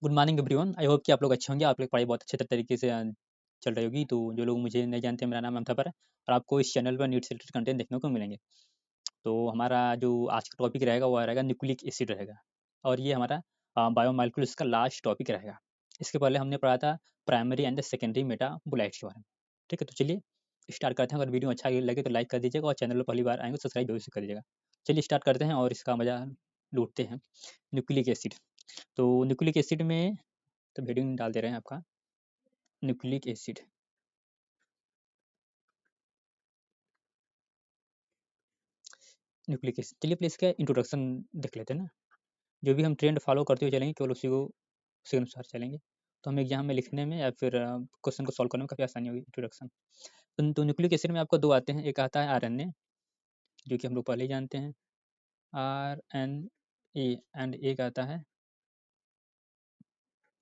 Good morning everyone. I hope कि आप लोग अच्छे होंगे। आप लोग पढ़ाई बहुत अच्छे तरीके से चल रही होगी। तो जो लोग मुझे नहीं जानते, मेरा नाम अमतापर है और आपको इस चैनल पर नीट से रिलेटेड कंटेंट देखने को मिलेंगे। तो हमारा जो आज का टॉपिक रहेगा वो रहेगा न्यूक्लिक एसिड रहेगा, और ये हमारा बायोमोलिक्यूल्स का लास्ट टॉपिक रहेगा। इसके पहले हमने पढ़ा था प्राइमरी एंड सेकेंडरी मेटाबोलाइट्स के बारे में। ठीक है, तो चलिए स्टार्ट करते हैं। अगर वीडियो अच्छा लगे तो लाइक कर दीजिएगा और चैनल पर पहली बार आएंगे सब्सक्राइब जरूर से कर दीजिएगा। चलिए स्टार्ट करते हैं और इसका मजा लूटते हैं। Nucleic acid. तो न्यूक्लिक एसिड में तो हेडिंग डाल दे रहे हैं आपका न्यूक्लिक एसिड। न्यूक्लिक एसिड, चलिए पहले इसका इंट्रोडक्शन देख लेते हैं ना। जो भी हम ट्रेंड फॉलो करते हुए चलेंगे केवल उसी के अनुसार चलेंगे, तो हमें एग्जाम में लिखने में या फिर क्वेश्चन को सॉल्व करने में काफ़ी आसानी होगी। इंट्रोडक्शन तो न्यूक्लिक एसिड में आपको दो आते हैं। एक आता है आरएनए, जो कि हम लोग पहले ही जानते हैं, आरएनए, एंड एक आता है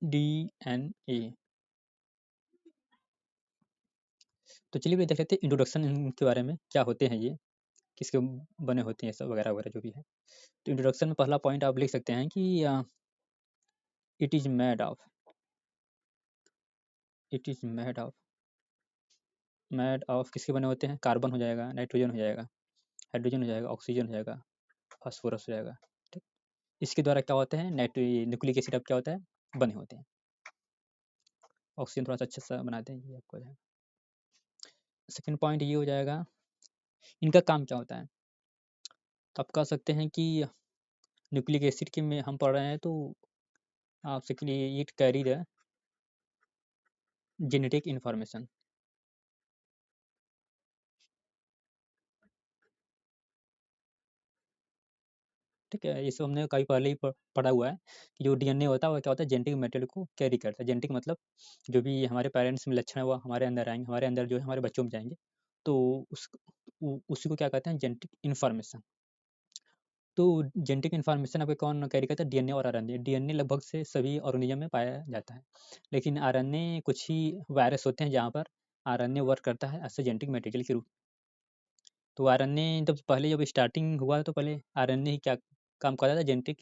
डीएनए। तो चलिए देख लेते हैं इंट्रोडक्शन इनके बारे में, क्या होते हैं ये, किसके बने होते हैं, सब वगैरह वगैरह जो भी है। तो इंट्रोडक्शन में पहला पॉइंट आप लिख सकते हैं कि it is made of it is made of किसके बने होते हैं? कार्बन हो जाएगा, नाइट्रोजन हो जाएगा, हाइड्रोजन हो जाएगा, ऑक्सीजन हो जाएगा, फास्फोरस हो जाएगा। ठीक, इसके द्वारा क्या होता है, न्यूक्लिक एसिड अब क्या होता है, बने होते हैं। ऑक्सीजन थोड़ा सा अच्छा सा बनाते हैं, ये आपको जाएगा। सेकेंड पॉइंट ये हो जाएगा, इनका काम क्या होता है। तो आप कह सकते हैं कि न्यूक्लिक एसिड के में हम पढ़ रहे हैं, तो आपसे के लिए it carry the genetic information. ठीक है, ये सब हमने कहीं पहले ही पढ़ा हुआ है कि जो डीएनए होता है वो क्या होता है, जेनेटिक मटेरियल को कैरी करता है। जेनेटिक मतलब जो भी हमारे पेरेंट्स में लक्षण है वो हमारे अंदर आएंगे, हमारे अंदर जो है हमारे बच्चों में जाएंगे। तो उसी को क्या कहते हैं, जेनेटिक इन्फॉर्मेशन। तो जेनेटिक इन्फॉर्मेशन आपके कौन कैरी करता है, डीएनए और आरएनए। डीएनए लगभग से सभी ऑर्गेनिज्म में पाया जाता है, लेकिन आरएनए कुछ ही वायरस होते हैं जहाँ पर आरएनए वर्क करता है एज जेनेटिक मटेरियल के रूप। तो आरएनए जब पहले जब स्टार्टिंग हुआ तो पहले आरएनए ही क्या काम करता था, जेनेटिक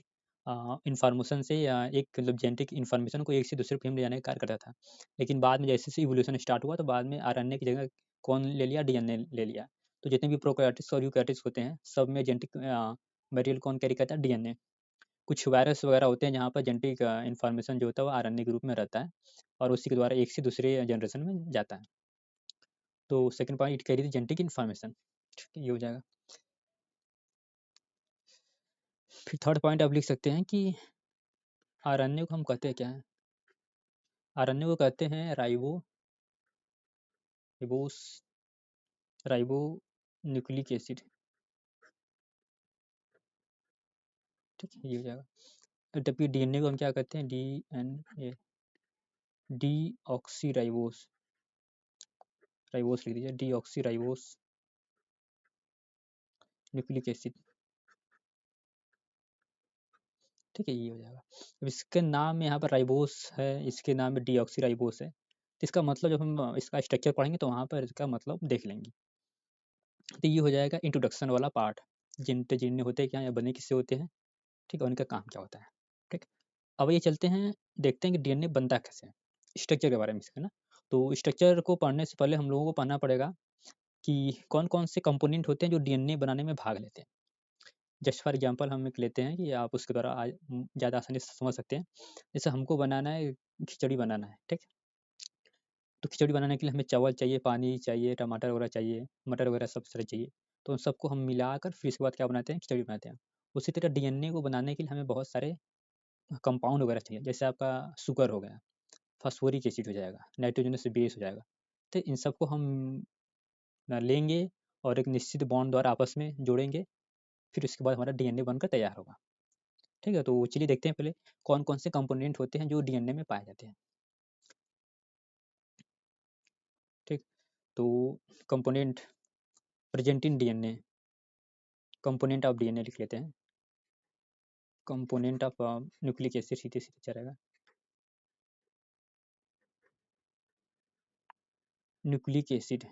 इन्फॉर्मेशन से, या एक मतलब जेनेटिक इन्फॉर्मेशन को एक से दूसरे फ्रेम ले जाने का कार्य करता था। लेकिन बाद में जैसे जैसे इवोल्यूशन स्टार्ट हुआ तो बाद में आरएनए की जगह कौन ले लिया, डीएनए ले लिया। तो जितने भी प्रोकैरियोट्स और यूकैरियोट्स होते हैं सब में जेनेटिक मटेरियल कौन कैरी करता है, डीएनए। कुछ वायरस वगैरह होते हैं जहाँ पर जेनेटिक इन्फॉर्मेशन जो होता है वो आरएनए के रूप में रहता है और उसी के द्वारा एक से दूसरे जनरेशन में जाता है। तो second point, it carry genetic information. ये हो जाएगा। फिर थर्ड पॉइंट आप लिख सकते हैं कि आरएनए को हम कहते हैं क्या है। आरएनए को कहते हैं रिबोस राइबो न्यूक्लिक एसिड। ठीक है, ये हो जाएगा। जबकि डीएनए को हम क्या कहते हैं, DNA, D oxy ribose, ribose लिख दीजिए, D oxy ribose nucleic acid. ठीक है, ये हो जाएगा। अब इसके नाम में यहाँ पर राइबोस है, इसके नाम में डीऑक्सी राइबोस है, तो इसका मतलब जब हम इसका स्ट्रक्चर पढ़ेंगे तो वहाँ पर इसका मतलब देख लेंगे। तो ये हो जाएगा इंट्रोडक्शन वाला पार्ट, जिनते जिनने होते क्या या बने किससे होते हैं। ठीक है, उनका काम क्या होता है। ठीक, अब ये चलते हैं, देखते हैं कि डीएनए बनता कैसे है, स्ट्रक्चर के बारे में इसका ना। तो स्ट्रक्चर को पढ़ने से पहले हम लोगों को पढ़ना पड़ेगा कि कौन कौन से कंपोनेंट होते हैं जो डीएनए बनाने में भाग लेते हैं। जस्ट फॉर एग्जांपल हम एक लेते हैं कि आप उसके द्वारा ज़्यादा आसानी से समझ सकते हैं। जैसे हमको बनाना है, खिचड़ी बनाना है, ठीक। तो खिचड़ी बनाने के लिए हमें चावल चाहिए, पानी चाहिए, टमाटर वगैरह चाहिए, मटर वगैरह सब सारे चाहिए। तो उन सबको हम मिलाकर फिर इसके बाद क्या बनाते हैं, खिचड़ी बनाते हैं। उसी तरह डीएनए को बनाने के लिए हमें बहुत सारे कंपाउंड वगैरह चाहिए। जैसे आपका शुगर हो गया, फास्फोरिक एसिड हो जाएगा, नाइट्रोजनस बेस हो जाएगा। तो इन सबको हम लेंगे और एक निश्चित बॉन्ड द्वारा आपस में जोड़ेंगे, फिर उसके बाद हमारा डीएनए बनकर तैयार होगा। ठीक है, तो चलिए देखते हैं पहले कौन कौन से कंपोनेंट होते हैं जो डीएनए में पाए जाते हैं। ठीक, तो component present in DNA, component of DNA लिख लेते हैं। कंपोनेंट ऑफ न्यूक्लिक एसिड सीधे सीधे चलेगा, न्यूक्लिक एसिड।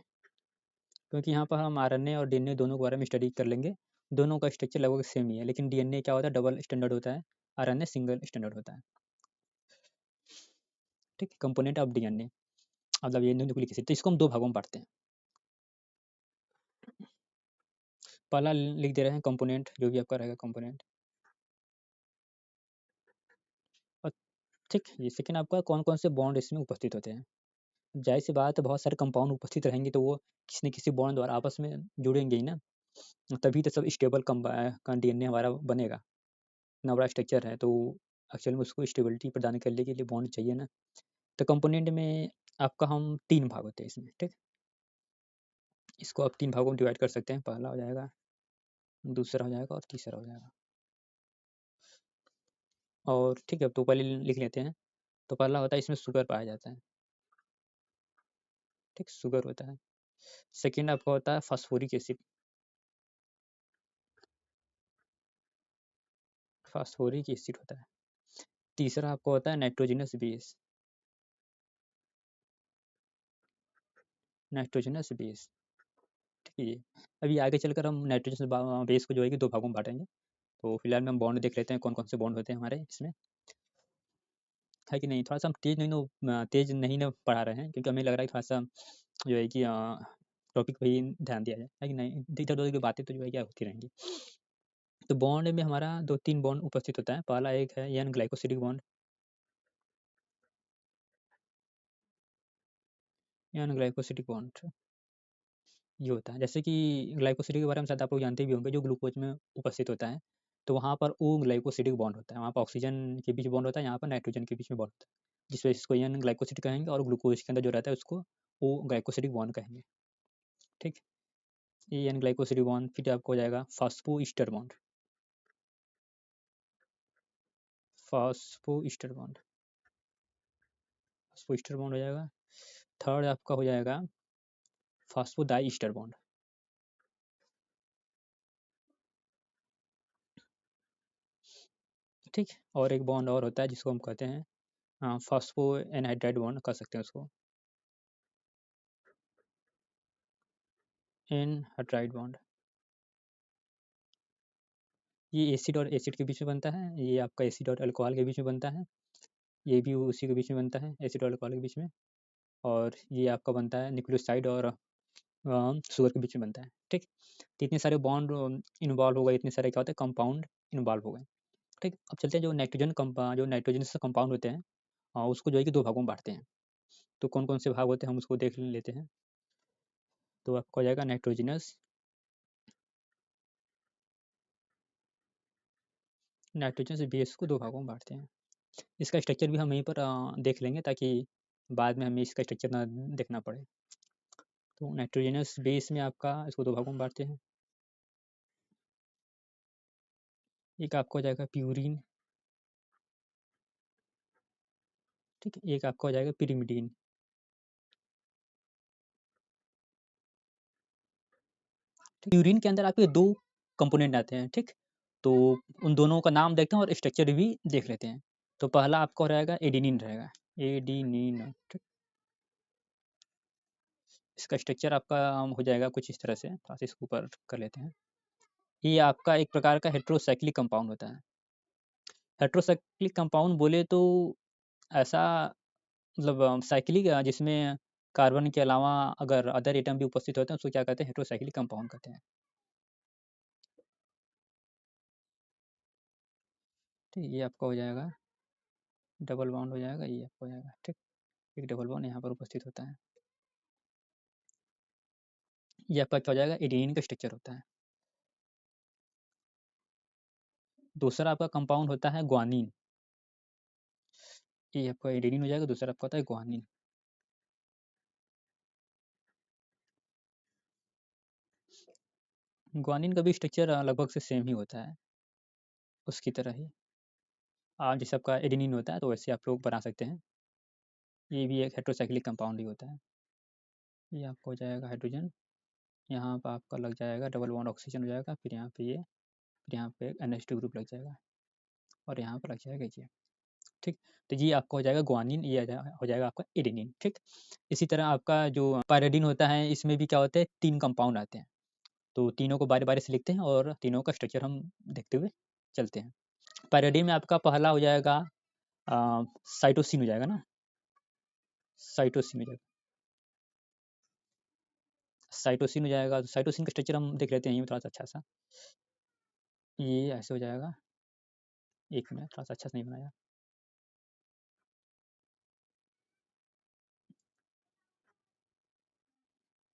क्योंकि यहाँ पर हम आरएनए और डीएनए दोनों के बारे में स्टडी कर लेंगे। दोनों का स्ट्रक्चर लगभग सेम ही है, लेकिन डीएनए क्या होता है, डबल स्टैंडर्ड होता है, आरएनए सिंगल स्टैंडर्ड होता है। ठीक है, कंपोनेंट ऑफ डीएनए मतलब ये न्यूक्लिक एसिड। तो इसको हम 2 भागों में बाँटते हैं। पहला लिख दे रहे हैं कंपोनेंट, जो भी आपका रहेगा कंपोनेंट। और ठीक, ये सेकंड आपका कौन-कौन से बॉन्ड इसमें उपस्थित होते हैं। ज़ाहिर-सी बात है बहुत सारे कंपाउंड उपस्थित रहेंगे तो वो किसी न किसी बॉन्ड द्वारा आपस में जुड़ेंगे ही ना, तभी तो सब स्टेबल का डीएनए हमारा बनेगा। इतना बड़ा स्ट्रक्चर है तो एक्चुअल में उसको स्टेबिलिटी प्रदान करने के लिए बॉन्ड चाहिए ना। तो कंपोनेंट में आपका हम 3 भाग होते हैं इसमें, ठीक? इसको आप 3 भागों में डिवाइड कर सकते हैं। पहला हो जाएगा, दूसरा हो जाएगा और तीसरा हो जाएगा। और ठीक है, तो पहले लिख लेते हैं। तो पहला होता है इसमें शुगर पाया जाता है, ठीक? शुगर होता है। सेकंड आपका होता है फास्फोरिक एसिड, फास्फोरिक एसिड होता है। तीसरा आपका होता है नाइट्रोजनस बेस, नाइट्रोजनस बेस, ठीक है जी। अभी आगे चलकर हम नाइट्रोजन बेस को जो है कि 2 भागों में बाँटेंगे। तो फिलहाल में हम बॉन्ड देख लेते हैं कौन-कौन से बॉन्ड होते हैं हमारे इसमें, है कि नहीं? थोड़ा-सा हम तेज़ नहीं ना पढ़ा रहे हैं क्योंकि हमें लग रहा है थोड़ा-सा जो है कि टॉपिक पे ही ध्यान दिया जाए, है कि नहीं? इधर-उधर की बातें तो जो है क्या होती रहेंगी। तो बॉन्ड में हमारा 2-3 बॉन्ड उपस्थित होता है। पहला एक है N glycosidic bond, N glycosidic bond ये होता है। जैसे कि ग्लाइकोसिडिक के बारे में शायद आप लोग जानते भी होंगे, जो ग्लूकोज में उपस्थित होता है, तो वहाँ पर ओ ग्लाइकोसिडिक बॉन्ड होता है। वहाँ पर ऑक्सीजन के बीच बॉन्ड होता है, यहाँ पर नाइट्रोजन के बीच में बॉन्ड होता है। जिस वजह से इसको एन ग्लाइकोसिड कहेंगे और ग्लूकोज के अंदर जो रहता है उसको ओ ग्लाइकोसिडिक बॉन्ड कहेंगे, ठीक? ये एन ग्लाइकोसिडिक बॉन्ड फिर आपको हो जाएगा फॉस्फोईस्टर बॉन्ड, फॉस्फोईस्टर बॉन्ड, फॉस्फोईस्टर बॉन्ड हो जाएगा। थर्ड आपका हो जाएगा फॉस्फोडाइईस्टर बॉन्ड, ठीक? और एक बॉन्ड और होता है जिसको हम कहते हैं फॉस्फो एनहाइड्राइड बॉन्ड कह सकते हैं उसको, एनहाइड्राइड बॉन्ड। ये एसिड और एसिड के बीच में बनता है, ये आपका एसिड और अल्कोहल के बीच में बनता है, ये भी उसी के बीच में बनता है, एसिड और अल्कोहल के बीच में। और ये आपका बनता है न्यूक्लियोसाइड और शुगर के बीच में बनता है, ठीक? तो इतने सारे बॉन्ड इन्वॉल्व हो गए, इतने सारे क्या होते हैं कंपाउंड इन्वॉल्व हो गए, ठीक? अब चलते हैं जो नाइट्रोजन से कंपाउंड होते हैं उसको जो है कि 2 भागों में बाँटते हैं। तो कौन-कौन से भाग होते हैं हम उसको देख लेते हैं। तो आपका हो जाएगा नाइट्रोजनस, नाइट्रोजन से बेस को 2 भागों में बाँटते हैं। इसका स्ट्रक्चर भी हम यहीं पर देख लेंगे ताकि बाद में हमें इसका स्ट्रक्चर ना देखना पड़े। तो नाइट्रोजनस बेस में आपका इसको 2 भागों में बाँटते हैं। एक आपका हो जाएगा प्यूरीन, ठीक है? एक आपका हो जाएगा पिरिमिडीन, ठीक? प्यूरीन के अंदर आपके 2 कंपोनेंट आते हैं, ठीक? तो उन दोनों का नाम देखते हैं और स्ट्रक्चर भी देख लेते हैं। तो पहला आपका हो रहेगा एडेनिन रहेगा, एडेनिन, ठीक? इसका स्ट्रक्चर आपका हो जाएगा कुछ इस तरह से, थोड़ा-सा इसको ऊपर कर लेते हैं। ये आपका एक प्रकार का हेटेरोसाइक्लिक कंपाउंड होता है। हेटेरोसाइक्लिक कंपाउंड बोले तो ऐसा मतलब साइक्लिक जिसमें कार्बन के अलावा अगर अदर एटम भी उपस्थित होते हैं उसको क्या कहते हैं हेटेरोसाइक्लिक कंपाउंड कहते हैं, ठीक? ये आपका हो जाएगा डबल बॉन्ड हो जाएगा, ये आपका हो जाएगा, ठीक? एक डबल बॉन्ड यहाँ पर उपस्थित होता है। ये आपका क्या हो जाएगा एडेनिन का स्ट्रक्चर होता है। दूसरा आपका कंपाउंड होता है ग्वानिन, ये आपका एडेनिन हो जाएगा, दूसरा आपका होता है ग्वानिन। ग्वानिन का भी स्ट्रक्चर लगभग से सेम ही होता है, उसकी तरह ही। जैसे आपका एडेनिन होता है तो वैसे आप लोग बना सकते हैं। ये भी एक हेटेरोसाइक्लिक कंपाउंड ही होता है। ये आपका हो जाएगा हाइड्रोजन, यहाँ पर आपका लग जाएगा डबल बॉन्ड ऑक्सीजन हो जाएगा, फिर यहाँ पे ये, फिर यहाँ पे NH2 ग्रुप लग जाएगा और यहाँ पर लग जाएगा ये, ठीक? तो ये आपका हो जाएगा ग्वानिन, ये हो जाएगा आपका एडेनिन, ठीक? इसी तरह आपका जो पायरिडीन होता है इसमें भी क्या होता है 3 कंपाउंड आते हैं। तो तीनों को बारी-बारी से लिखते हैं और तीनों का स्ट्रक्चर हम देखते हुए चलते हैं। पायरिडीन में आपका पहला हो जाएगा साइटोसिन हो जाएगा ना, साइटोसिन हो जाएगा। साइटोसिन हो जाएगा, तो साइटोसिन का स्ट्रक्चर हम देख लेते हैं यहीं थोड़ा सा अच्छा सा। ये ऐसे हो जाएगा, एक मिनट, थोड़ा सा अच्छा से नहीं बनाया।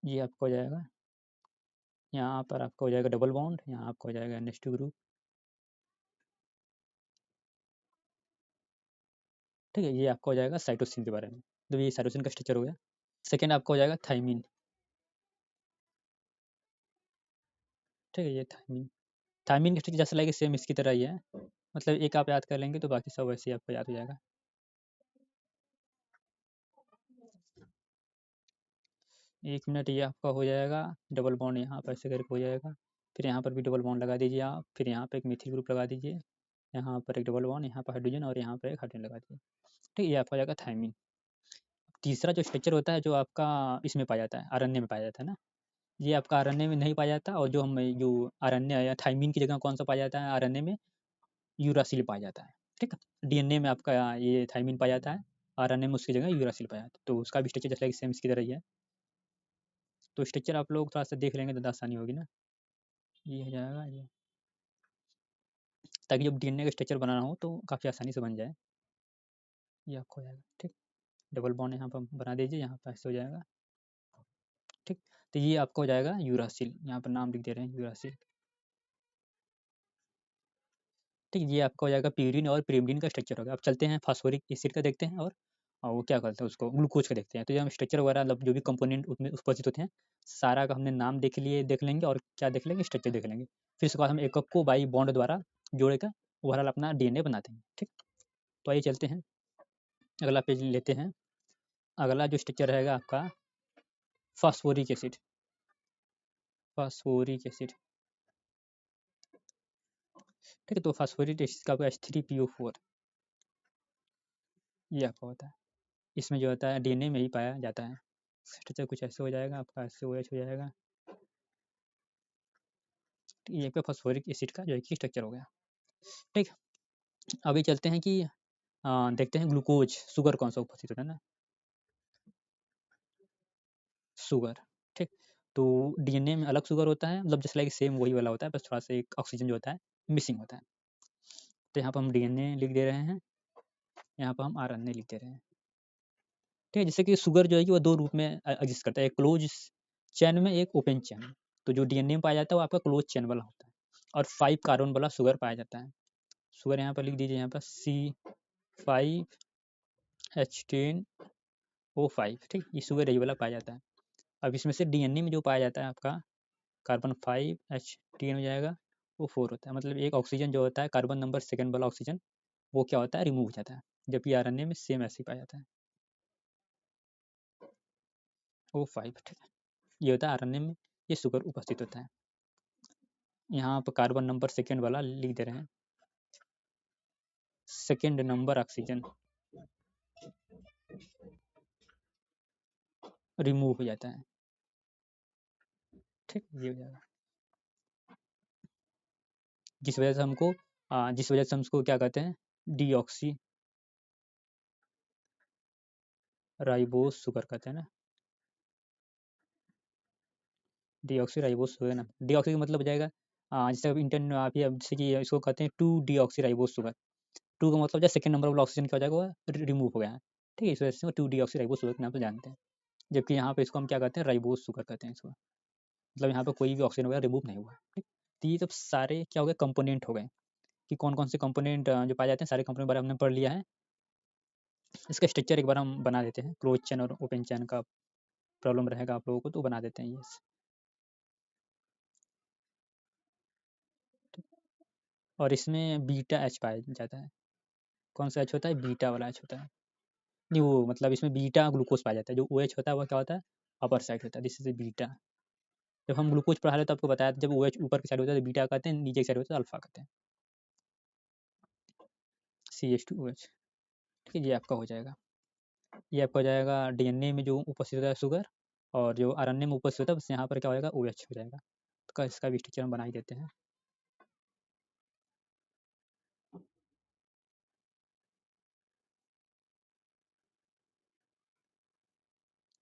ये आपका हो जाएगा, यहाँ पर आपका हो जाएगा डबल बॉन्ड, यहाँ आपका हो जाएगा NH2 ग्रुप। ठीक है, ये आपका हो जाएगा साइटोसिन के बारे में, तो ये साइटोसिन का स्ट्रक्चर हो गया। सेकेंड आपका हो जाएगा थाइमिन। ठीक है, ये थाइमिन, थाइमिन का स्ट्रक्चर जैसे लगे सेम इसकी तरह ही है, मतलब एक आप याद कर लेंगे तो बाकी सब वैसे ही आपको याद हो जाएगा। एक मिनट, ये आपका हो जाएगा डबल बॉन्ड, यहाँ पर ऐसे करके हो जाएगा, फिर यहाँ पर भी डबल बॉन्ड लगा दीजिए आप, फिर यहाँ पर एक मिथिल ग्रुप लगा दीजिए, यहाँ पर एक डबल बॉन्ड, यहाँ पर हाइड्रोजन और यहाँ पर एक हाइड्रोजन लगा दीजिए। ठीक है, ये आपका हो जाएगा थाइमिन। तीसरा जो स्ट्रक्चर होता है जो आपका इसमें पाया जाता है, आरएनए में पाया जाता है ना, ये आपका आरएनए में नहीं पाया जाता, और जो आरएनए है या थाइमिन की जगह कौन सा पाया जाता है आरएनए में, यूरासिल पाया जाता है। ठीक है, डीएनए में आपका ये थाइमिन पाया जाता है, आरएनए में उसकी जगह यूरासिल पाया जाता है, तो उसका भी स्ट्रक्चर जैसा कि सेम इसकी तरह ही है। तो स्ट्रक्चर आप लोग थोड़ा सा देख लेंगे तो आसानी होगी ना। ये हो जाएगा ये, ताकि जब डीएनए का स्ट्रक्चर बनाना हो तो काफ़ी आसानी से बन जाए। ये आपको हो जाएगा। ठीक, डबल बॉन्ड यहाँ पर बना दीजिए, यहाँ पर ऐसे हो जाएगा। ठीक, तो ये आपका हो जाएगा यूरासिल, यहाँ पर नाम लिख दे रहे हैं यूरासिल। ठीक, ये आपका हो जाएगा प्यूरिन और pyrimidine का स्ट्रक्चर होगा। अब चलते हैं फास्फोरिक एसिड का देखते हैं, और वो क्या करते हैं उसको ग्लूकोज का देखते हैं। तो ये हम स्ट्रक्चर वगैरह मतलब जो भी कंपोनेंट उसमें उपस्थित होते हैं, सारा का हमने नाम देख लेंगे, और क्या देख लेंगे, स्ट्रक्चर देख लेंगे। फिर उसके बाद हम एक को बाई बॉन्ड द्वारा जोड़ेगा ओवरऑल अपना डीएनए बना देंगे। ठीक, तो आइए चलते हैं, अगला पेज लेते हैं। अगला जो स्ट्रक्चर रहेगा आपका फास्फोरिक एसिड। फास्फोरिक एसिड, ठीक है, तो फास्फोरिक एसिड का आपका H3PO4, ये आपका होता है। इसमें जो होता है डीएनए में ही पाया जाता है। स्ट्रक्चर कुछ ऐसे हो जाएगा आपका, SOH हो जाएगा। ये आपका फास्फोरिक एसिड का जो है कि स्ट्रक्चर हो गया। ठीक, अभी चलते हैं कि देखते हैं ग्लूकोज, शुगर कौन सा उपस्थित होता है ना, शुगर। ठीक, तो डीएनए में अलग शुगर होता है, मतलब जैसे लाइक सेम वही वाला होता है, बस थोड़ा सा एक ऑक्सीजन जो होता है मिसिंग होता है। तो यहाँ पर हम डीएनए लिख दे रहे हैं, यहाँ पर हम आरएनए लिख दे रहे हैं। ठीक है, जैसे कि शुगर जो है कि वो दो रूप में एग्जिस्ट करता है, एक क्लोज चैन में, एक ओपन चैन में। तो जो डीएनए में पाया जाता है वो आपका क्लोज चैन वाला होता है, और 5 कार्बन वाला शुगर पाया जाता है। शुगर यहाँ पर लिख दीजिए, यहाँ पर C5H10O5। ठीक, ये शुगर यही वाला पाया जाता है। अब इसमें से डीएनए में जो पाया जाता है आपका कार्बन 5H10 हो जाएगा, वो 4 होता है, मतलब एक ऑक्सीजन जो होता है कार्बन नंबर सेकंड वाला ऑक्सीजन, वो क्या होता है, रिमूव हो जाता है। जबकि आरएनए में सेम ऐसे ही पाया जाता है, O5। ठीक है, ये होता है आरएनए में, ये शुगर उपस्थित होता है। यहाँ पर कार्बन नंबर सेकंड वाला लिख दे रहे हैं, सेकंड नंबर ऑक्सीजन रिमूव हो जाता है। ठीक, ये हो जाएगा, जिस वजह से हम उसको क्या कहते हैं, डीऑक्सी राइबोस शुगर कहते हैं ना, डीऑक्सी राइबोस शुगर ना, डीऑक्सी का मतलब हो जाएगा, जैसे अब इंटरन आप ये जैसे कि इसको कहते हैं 2 डीऑक्सी राइबोस शुगर। 2 का मतलब जो सेकंड नंबर वाला ऑक्सीजन क्या हो जाएगा, वो रिमूव हो गया है। ठीक है, इस वजह से 2 डीऑक्सी राइबोस शुगर के नाम से जानते हैं। जबकि यहाँ पे इसको हम क्या कहते हैं, राइबोस शुगर कहते हैं इसको, मतलब यहाँ पे कोई भी ऑक्सीजन वगैरह रिमूव नहीं हुआ है। ठीक, तो ये सब सारे क्या हो गए, कंपोनेंट हो गए, कि कौन कौन से कंपोनेंट जो पाए जाते हैं, सारे कंपोनेंट बारे में हमने पढ़ लिया है। इसका स्ट्रक्चर एक बार हम बना देते हैं, क्लोज चैन और ओपन चैन का प्रॉब्लम रहेगा आप लोगों को, तो बना देते हैं ये। और इसमें बीटा एच पाया जाता है। कौन सा एच होता है, बीटा वाला एच होता है। नहीं, वो मतलब इसमें बीटा ग्लूकोज पाया जाता है, जो ओ एच होता है वो क्या होता है, अपर साइड होता है, दिस इज बीटा। जब हम ग्लूकोज पढ़ा रहे तो आपको बताया था, जब ओ एच ऊपर की साइड होता है तो बीटा कहते हैं, नीचे की साइड होता है अल्फा कहते हैं, CH2OH। ठीक है, ये आपका हो जाएगा। ये आपका हो जाएगा डीएनए में जो उपस्थित होता है शुगर, और जो आरएनए में उपस्थित होता है बस यहाँ पर क्या होगा, OH हो जाएगा। तो इसका भी स्ट्रक्चर हम बना ही देते हैं।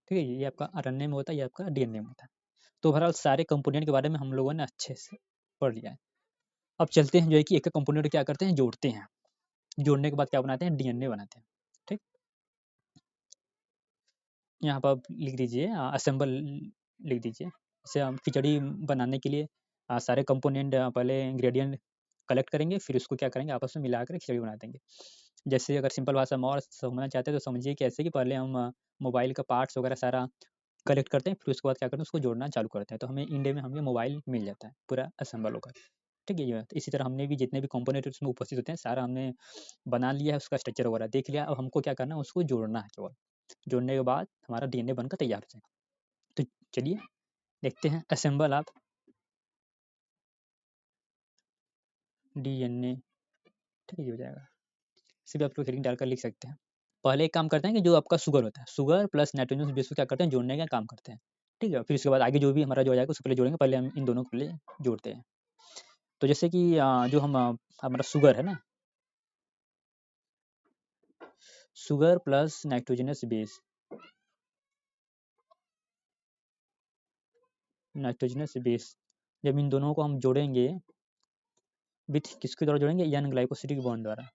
ठीक है, ये आपका आरएनए में होता है, ये आपका डीएनए में होता है। तो ओवरऑल सारे कंपोनेंट के बारे में हम लोगों ने अच्छे से पढ़ लिया है। अब चलते हैं जो है कि एक-एक कंपोनेंट क्या करते हैं, जोड़ते हैं। जोड़ने के बाद क्या बनाते हैं, डीएनए बनाते हैं। ठीक? यहाँ पर आप लिख दीजिए असेंबल लिख दीजिए। जैसे हम खिचड़ी बनाने के लिए सारे कंपोनेंट पहले इंग्रेडिएंट कलेक्ट करेंगे, फिर उसको क्या करेंगे, आपस में मिलाकर खिचड़ी बना देंगे। जैसे अगर सिंपल भाषा में और समझना चाहते हैं तो समझिए कि ऐसे कि पहले हम मोबाइल का पार्ट्स वगैरह सारा कलेक्ट करते हैं, फिर उसके बाद क्या करते हैं, उसको जोड़ना चालू करते हैं, तो हमें इंडिया में हमें मोबाइल मिल जाता है पूरा असेंबल होकर। ठीक है, ये बात। इसी तरह हमने भी जितने भी कंपोनेंट उसमें उपस्थित होते हैं, सारा हमने बना लिया है, उसका स्ट्रक्चर वगैरह देख लिया। अब हमको क्या करना है, उसको जोड़ना है केवल। जोड़ने के बाद हमारा डीएनए बनकर तैयार हो जाएगा। तो चलिए देखते हैं, असेंबल आप डीएनए। ठीक है, ये हो जाएगा। इसे भी आप लोग हेडिंग डालकर लिख सकते हैं। पहले एक काम करते हैं कि जो आपका शुगर होता है, शुगर प्लस नाइट्रोजन बेस को क्या करते हैं, जोड़ने का काम करते हैं। ठीक है, फिर उसके बाद आगे जो भी हमारा जो हो जाएगा उसको पहले जोड़ेंगे, पहले हम इन दोनों को पहले जोड़ते हैं। तो जैसे कि जो हम हमारा शुगर है ना, sugar plus nitrogenous base, nitrogenous base, जब इन दोनों को हम जोड़ेंगे विथ किसके द्वारा जोड़ेंगे, एन ग्लाइकोसिडिक बॉन्ड द्वारा।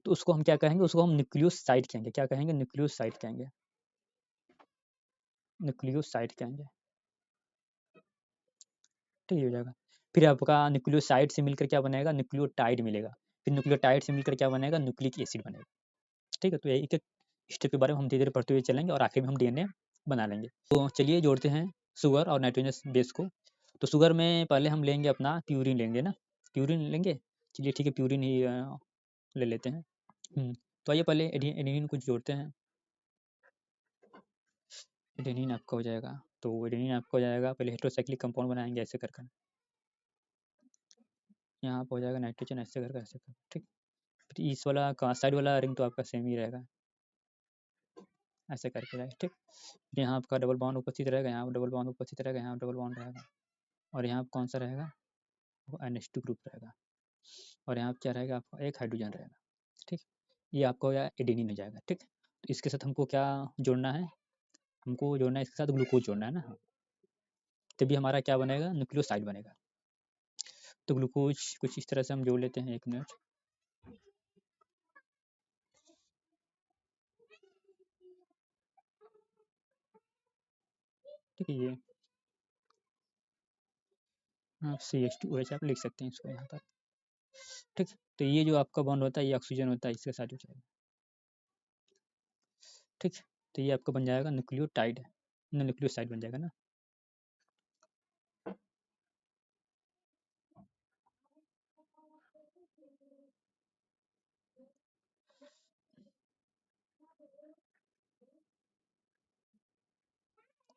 तो उसको हम क्या कहेंगे, उसको हम न्यूक्लियोसाइड कहेंगे। क्या कहेंगे, न्यूक्लियोसाइड कहेंगे, न्यूक्लियोसाइड कहेंगे। ठीक हो जाएगा। फिर आपका न्यूक्लियोसाइड से मिलकर क्या बनेगा, न्यूक्लियोटाइड मिलेगा। फिर न्यूक्लियोटाइड से मिलकर क्या बनेगा, न्यूक्लिक एसिड बनेगा। ठीक है, तो एक एक स्टेप के बारे में हम धीरे धीरे पढ़ते हुए चलेंगे और आखिर में हम डीएनए बना लेंगे। तो चलिए जोड़ते हैं शुगर और नाइट्रोजनस बेस को। तो शुगर में पहले हम लेंगे अपना प्यूरिन लेंगे ना, प्यूरिन लेंगे। चलिए ठीक है, प्यूरिन ही ले लेते हैं। तो आइए पहले एडेनिन को जोड़ते हैं। एडेनिन आपका हो जाएगा, तो एडेनिन आपका हो जाएगा, पहले हेटेरोसाइक्लिक कंपाउंड बनाएंगे ऐसे कर कर। यहाँ पर हो जाएगा नाइट्रोजन, ऐसे कर कर ऐसे कर, ठीक। फिर इस वाला का साइड वाला रिंग तो आपका सेम ही रहेगा, ऐसे करके रहेगा, ठीक। यहाँ आपका डबल बॉन्ड उपस्थित रहेगा, यहाँ डबल बॉन्ड उपस्थित रहेगा, यहाँ डबल बॉन्ड रहेगा, और यहाँ कौन सा रहेगा, वो NH2 ग्रुप रहेगा, और यहाँ क्या रहेगा, आपका एक हाइड्रोजन रहेगा, ठीक। ये आपका हो जाएगा एडेनिन हो जाएगा, ठीक। तो इसके साथ हमको क्या जोड़ना है, हमको जोड़ना है इसके साथ ग्लूकोज जोड़ना है ना, तभी हमारा क्या बनेगा, न्यूक्लियोसाइड बनेगा। तो ग्लूकोज कुछ इस तरह से हम जोड़ लेते हैं, 1 मिनट। ठीक है, ये हाँ CH2OH आप लिख सकते हैं इसको यहाँ पर, ठीक। तो ये जो आपका बॉन्ड होता है, ये ऑक्सीजन होता है, इसके साथ हो जाएगा, ठीक। तो ये आपका बन जाएगा न्यूक्लियोटाइड, न्यूक्लियोसाइड बन जाएगा ना।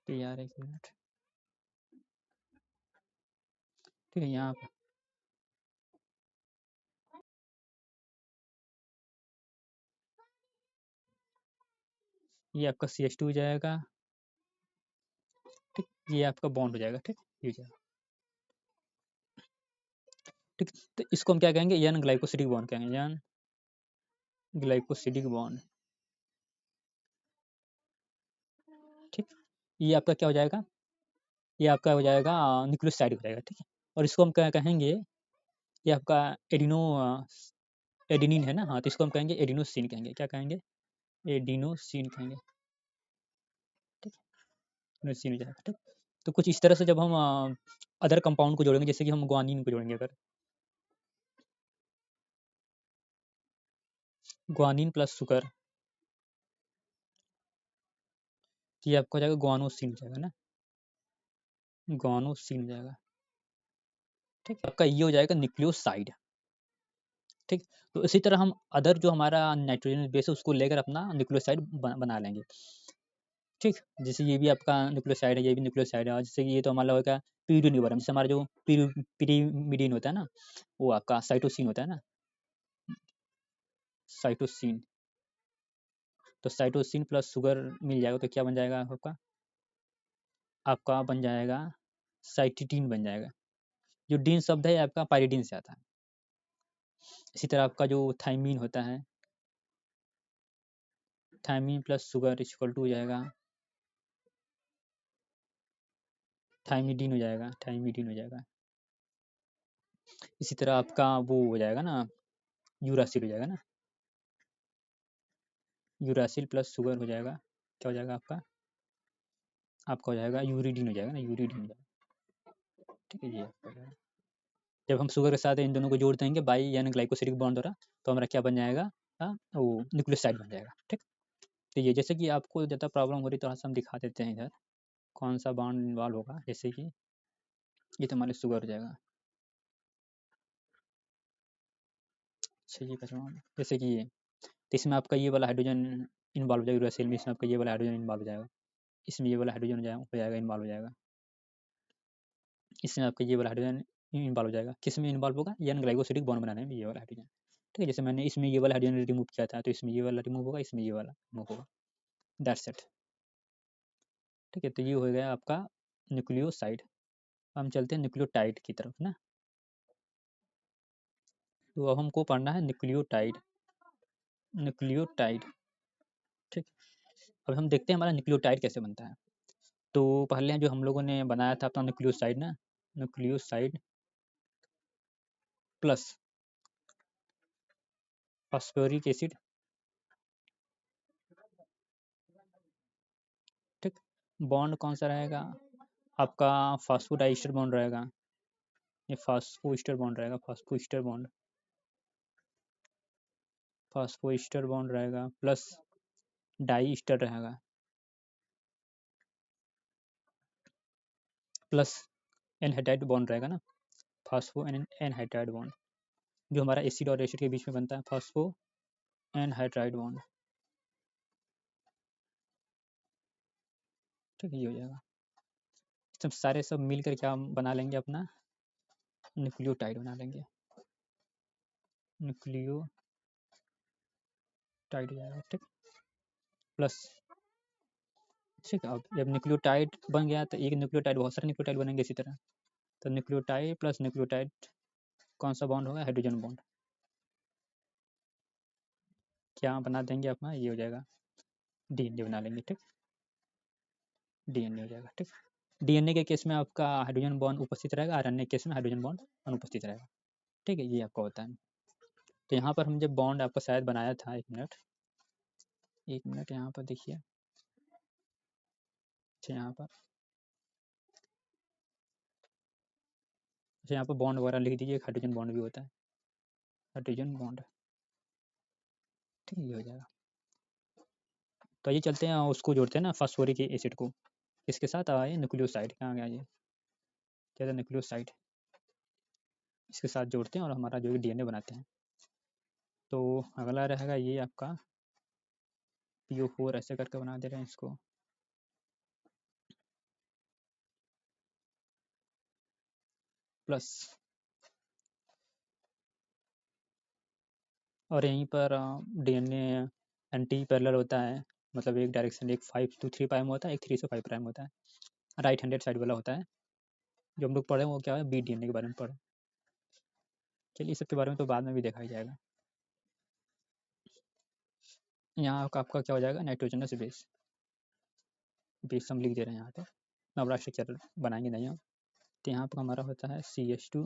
तो यार 1 मिनट, ठीक है। यहाँ पर ये आपका CH2 हो जाएगा, ठीक। ये आपका बॉन्ड हो जाएगा, ठीक, ये हो जाएगा, ठीक। तो इसको हम क्या कहेंगे, एन ग्लाइकोसिडिक बॉन्ड कहेंगे, एन ग्लाइकोसिडिक बॉन्ड, ठीक। ये आपका क्या हो जाएगा, ये आपका हो जाएगा न्यूक्लियोसाइड हो जाएगा, ठीक है। और इसको हम क्या कहेंगे, ये आपका एडिनो एडेनिन है ना, हाँ, तो इसको हम कहेंगे एडिनोसिन कहेंगे, क्या कहेंगे, एडिनोसिन कहेंगे, ठीक। एडिनोसिन हो जाएगा, ठीक। तो कुछ इस तरह से जब हम अदर कंपाउंड को जोड़ेंगे, जैसे कि हम ग्वानिन को जोड़ेंगे, अगर ग्वानिन प्लस शुगर, तो ये आपका हो जाएगा ग्वानोसिन हो जाएगा ना, ग्वानोसिन हो जाएगा, ठीक। आपका ये हो जाएगा न्यूक्लियोसाइड, ठीक। तो इसी तरह हम अदर जो हमारा नाइट्रोजन बेस है उसको लेकर अपना न्यूक्लियोसाइड बना लेंगे, ठीक। जैसे ये भी आपका न्यूक्लियोसाइड है, ये भी न्यूक्लियोसाइड है, और जैसे कि ये तो हमारा होगा pyridine के बारे में, जैसे हमारा जो pyrimidine होता है ना, वो आपका साइटोसिन होता है ना, साइटोसिन। तो साइटोसिन प्लस शुगर मिल जाएगा तो क्या बन जाएगा आपका, आपका बन जाएगा साइटिटीन बन जाएगा। जो डीन शब्द है आपका पायरिडीन से आता है। इसी तरह आपका जो थाइमीन होता है, thymine plus sugar equal to हो जाएगा थायमीडीन हो जाएगा, थायमीडीन हो जाएगा। इसी तरह आपका वो हो जाएगा ना, यूरासिल हो जाएगा ना, यूरासिल प्लस शुगर हो जाएगा, क्या हो जाएगा आपका, आपका हो जाएगा यूरिडीन हो जाएगा ना, यूरिडीन हो जाएगा। ठीक है, ये आपका हो जाएगा। जब हम शुगर के साथ इन दोनों को जोड़ देंगे बाई यानी ग्लाइकोसिडिक बॉन्ड द्वारा, तो हमारा क्या बन जाएगा, वो न्यूक्लियोसाइड बन जाएगा। ठीक, तो ये जैसे कि आपको ज़्यादा प्रॉब्लम हो रही तो हम दिखा देते हैं इधर कौन सा बॉन्ड इन्वॉल्व होगा। जैसे कि ये तो हमारे शुगर हो जाएगा, अच्छा ये बचा, जैसे कि ये, तो इसमें आपका ये वाला हाइड्रोजन इन्वॉल्व हो जाएगा यूरासिल में, इसमें आपका ये वाला हाइड्रोजन इन्वॉल्व हो जाएगा, इसमें ये वाला हाइड्रोजन हो जाएगा इन्वॉल्व हो जाएगा, इसमें आपका ये वाला हाइड्रोजन इन्वॉल्व हो जाएगा। किस में इन्वॉल्व होगा, यानी ग्लाइकोसिडिक बॉन्ड बनाने में ये वाला हाइड्रोजन। ठीक है, जैसे मैंने इसमें ये वाला हाइड्रोजन रिमूव किया था, तो इसमें ये वाला रिमूव होगा, इसमें ये वाला रिमूव होगा, दैट्स इट। ठीक है, तो ये हो गया आपका न्यूक्लियोसाइड। हम चलते हैं न्यूक्लियोटाइड की तरफ ना, तो अब हमको पढ़ना है न्यूक्लियोटाइड, न्यूक्लियोटाइड। ठीक, अब हम देखते हैं हमारा न्यूक्लियोटाइड कैसे बनता है। तो पहले जो हम लोगों ने बनाया था अपना न्यूक्लियोसाइड ना, न्यूक्लियोसाइड प्लस फॉस्फोरिक एसिड। ठीक, बॉन्ड कौन सा रहेगा आपका, फास्फोडाइस्टर बॉन्ड रहेगा, ये फास्फोस्टर बॉन्ड रहेगा, फास्फोस्टर बॉन्ड, फास्फोस्टर बॉन्ड रहेगा प्लस डाई ईस्टर रहेगा, प्लस एनहाइड्राइड बॉन्ड रहेगा ना, फास्फो एनहाइड्राइड बॉन्ड, जो हमारा एसिड और एसिड के बीच में बनता है, फास्फो एनहाइड्राइड बॉन्ड। ठीक है, ये हो जाएगा। सब सारे सब मिलकर क्या बना लेंगे, अपना न्यूक्लियोटाइड बना लेंगे, न्यूक्लियोटाइड हो जाएगा। ठीक, प्लस, ठीक है, अब जब न्यूक्लियोटाइड बन गया तो एक न्यूक्लियोटाइड बहुत सारे न्यूक्लियोटाइड बनेंगे इसी तरह, तो न्यूक्लियोटाइड प्लस न्यूक्लियोटाइड कौन सा बॉन्ड होगा, हाइड्रोजन बॉन्ड, क्या बना देंगे अपना, ये हो जाएगा डीएनए बना लेंगे। ठीक, डीएनए हो जाएगा। ठीक, डीएनए के केस में आपका हाइड्रोजन बॉन्ड उपस्थित रहेगा, आरएनए के केस में हाइड्रोजन बॉन्ड अनुपस्थित रहेगा। ठीक है, ये आपका होता है। तो यहाँ पर हम जब बॉन्ड आपका शायद बनाया था, एक मिनट यहाँ पर देखिए, अच्छा यहाँ पर, अच्छा यहाँ पर बॉन्ड वगैरह लिख दीजिए, हाइड्रोजन बॉन्ड भी होता है, हाइड्रोजन बॉन्ड। ठीक है, ये हो जाएगा। तो ये चलते हैं उसको जोड़ते हैं ना, फास्फोरिक एसिड को, इसके साथ आए न्यूक्लियोसाइड, कहाँ गया ये, क्या था, न्यूक्लियोसाइड, इसके साथ जोड़ते हैं और हमारा जो डीएनए बनाते हैं। तो अगला रहेगा ये आपका PO4, ऐसे करके बना दे रहे हैं इसको, प्लस, और यहीं पर डीएनए एंटी पैरेलल होता है, मतलब एक डायरेक्शन, एक 5 to 3 प्राइम होता है, एक 3 से 5 प्राइम होता है, राइट हैंडेड साइड वाला होता है। जो हम लोग पढ़े वो क्या है, बी डीएनए के बारे में पढ़े। चलिए, इस सब के बारे में तो बाद में भी देखा ही जाएगा। यहाँ आपका क्या हो जाएगा, नाइट्रोजनस बेस, बेस हम लिख दे रहे हैं यहाँ पे, इतना बड़ा स्ट्रक्चर बनाएंगे नहीं हम। तो यहाँ पर हमारा होता है CH2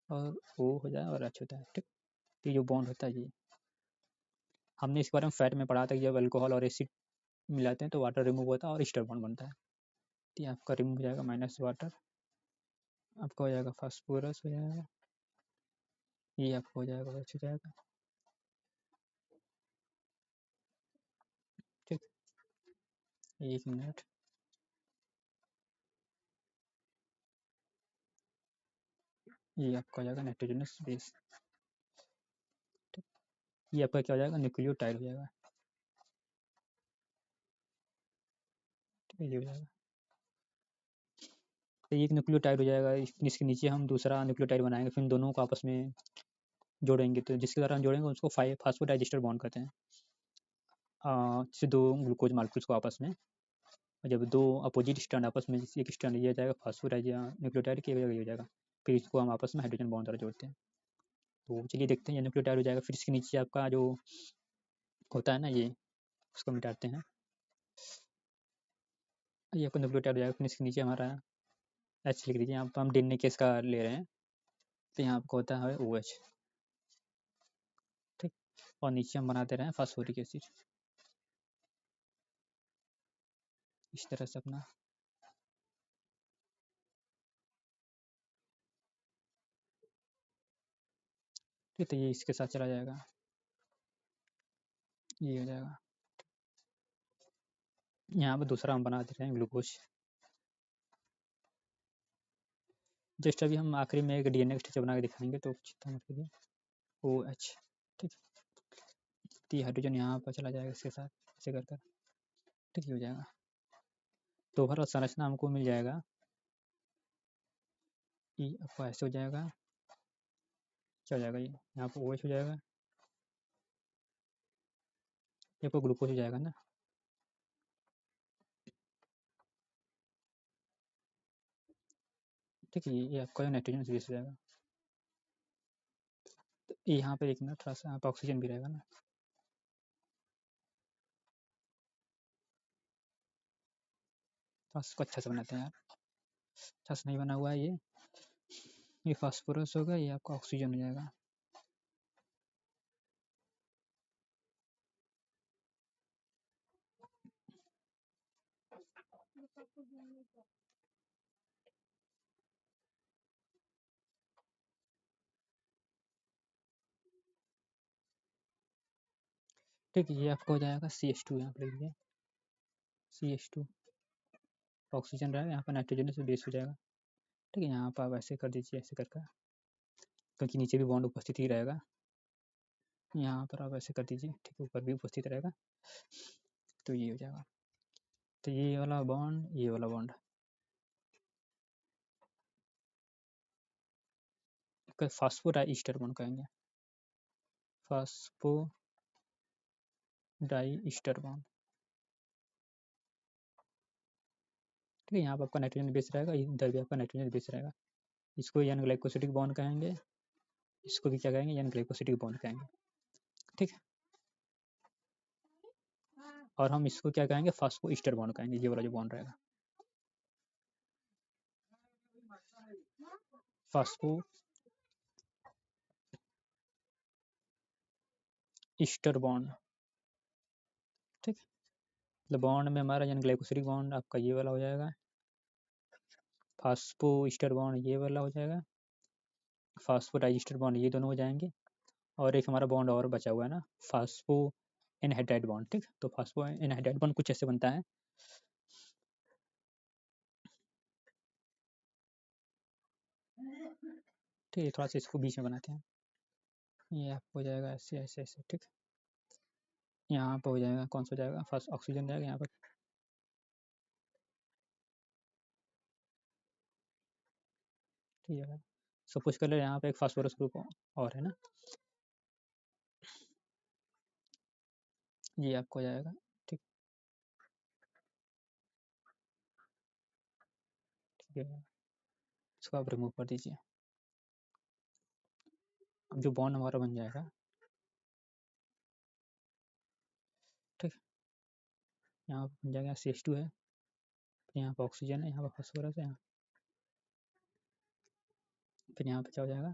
और O हो जाए और H होता है। ठीक, तो जो बॉन्ड होता है ये, हमने इसके बारे में फैट में पढ़ा था कि जब अल्कोहल और एसिड मिलाते हैं तो वाटर रिमूव होता है और ईस्टर बॉन्ड बनता है। तो ये आपका रिमूव हो जाएगा, माइनस वाटर, आपका हो जाएगा फास्फोरस हो जाएगा, ये आपका हो जाएगा H हो जाएगा। ठीक, एक मिनट, ये आपका हो जाएगा नाइट्रोजनस बेस। ठीक, ये आपका क्या हो जाएगा, न्यूक्लियोटाइड हो जाएगा। ठीक है, ये हो जाएगा। तो एक न्यूक्लियोटाइड हो जाएगा, इसके नीचे हम दूसरा न्यूक्लियोटाइड बनाएंगे, फिर इन दोनों को आपस में जोड़ेंगे, तो जिसके द्वारा हम जोड़ेंगे उसको फास्फोडाइस्टर बॉन्ड कहते हैं। जैसे दो ग्लूकोज मालिक्यूल्स को आपस में, और जब दो अपोजिट स्ट्रैंड आपस में, एक स्ट्रैंड लिया जाएगा फास्फोडाइज न्यूक्लियोटाइड की वजह हो जाएगा, फिर इसको हम आपस में हाइड्रोजन बॉन्ड द्वारा जोड़ते हैं। तो चलिए देखते हैं, ये न्यूक्लियोटाइड हो जाएगा। फिर इसके नीचे आपका जो होता है ना, ये उसको मिटाते हैं, ये आपका न्यूक्लियोटाइड हो जाएगा। फिर इसके नीचे हमारा एच लिख दीजिए, यहाँ पर हम डीएनए केस का ले रहे हैं, तो यहाँ आपको होता है OH, ठीक। और नीचे हम बनाते रहे हैं फास्फोरिक एसिड, इस तरह से अपना, ठीक। तो ये इसके साथ चला जाएगा, ये हो जाएगा। यहाँ पर दूसरा हम बना दे रहे हैं ग्लूकोज। जस्ट अभी हम आखिरी में एक डीएनए स्ट्रक्चर बना के दिखाएंगे, तो चिंता मत करिए। OH, ठीक। तो हाइड्रोजन यहाँ पर चला जाएगा इसके साथ, ऐसे कर कर, ठीक हो जाएगा। तो ओवरऑल संरचना हमको मिल जाएगा, ये आपका ऐसे हो जाएगा, क्या हो जाएगा, ये यहाँ पर OH हो जाएगा, ये आपको ग्लूकोज हो जाएगा ना, ठीक है। ये आपका नाइट्रोजन बेस हो जाएगा। तो यहाँ पे देखना थोड़ा सा, यहाँ पर ऑक्सीजन भी रहेगा ना, तो इसको अच्छा से बनाते हैं यार, अच्छा से नहीं बना हुआ है ये फास्फोरस होगा, ये आपका ऑक्सीजन हो जाएगा। ठीक है, ये आपका हो जाएगा CH2, यहाँ पर लिख दीजिए CH2, ऑक्सीजन रहेगा, यहाँ पर नाइट्रोजन से बेस हो जाएगा, ठीक है। यहाँ पर आप ऐसे कर दीजिए, ऐसे कर, क्योंकि नीचे भी बॉन्ड उपस्थित ही रहेगा, यहाँ पर आप ऐसे कर दीजिए, ठीक है, ऊपर भी उपस्थित रहेगा, तो ये हो जाएगा। तो ये वाला बॉन्ड, ये वाला बॉन्ड फास्फोडाइस्टर बॉन्ड कहेंगे, फास्फोडाइस्टर बॉन्ड, ठीक है। यहाँ पर आपका नाइट्रोजन बेस रहेगा, इधर भी आपका नाइट्रोजन बेस रहेगा, इसको एन ग्लाइकोसिडिक बॉन्ड कहेंगे, इसको भी क्या कहेंगे, एन ग्लाइकोसिडिक बॉन्ड कहेंगे, ठीक है। और हम इसको क्या कहेंगे, फास्फोईस्टर बॉन्ड कहेंगे, ये वाला जो बॉन्ड रहेगा, फास्फोईस्टर बॉन्ड, ठीक। मतलब बॉन्ड में हमारा एन ग्लाइकोसिडिक बॉन्ड आपका ये वाला हो जाएगा, फास्फोईस्टर बॉन्ड ये वाला हो जाएगा, फास्फोडाइस्टर बॉन्ड ये दोनों हो जाएंगे, और एक हमारा बॉन्ड और बचा हुआ है ना, फास्फो एनहाइड्राइड बॉन्ड, ठीक। तो फास्फो एनहाइड्राइड बॉन्ड कुछ ऐसे बनता है, ठीक है। थोड़ा सा इसको बीच में बनाते हैं, ये आपको हो जाएगा ऐसे ऐसे ऐसे, ठीक। यहाँ पर हो जाएगा, कौन सा हो जाएगा, फर्स्ट ऑक्सीजन जाएगा यहाँ पर, ठीक है। सपोज कर ले यहाँ पे एक फास्फोरस ग्रुप और है ना, ये आपको हो जाएगा, ठीक, ठीक है। इसको आप रिमूव कर दीजिए, अब जो बॉन्ड हमारा बन जाएगा, ठीक। यहाँ पर बन जाएगा CH2 है, फिर यहाँ पर ऑक्सीजन है, यहाँ पर फास्फोरस है, फिर यहाँ पे क्या हो जाएगा,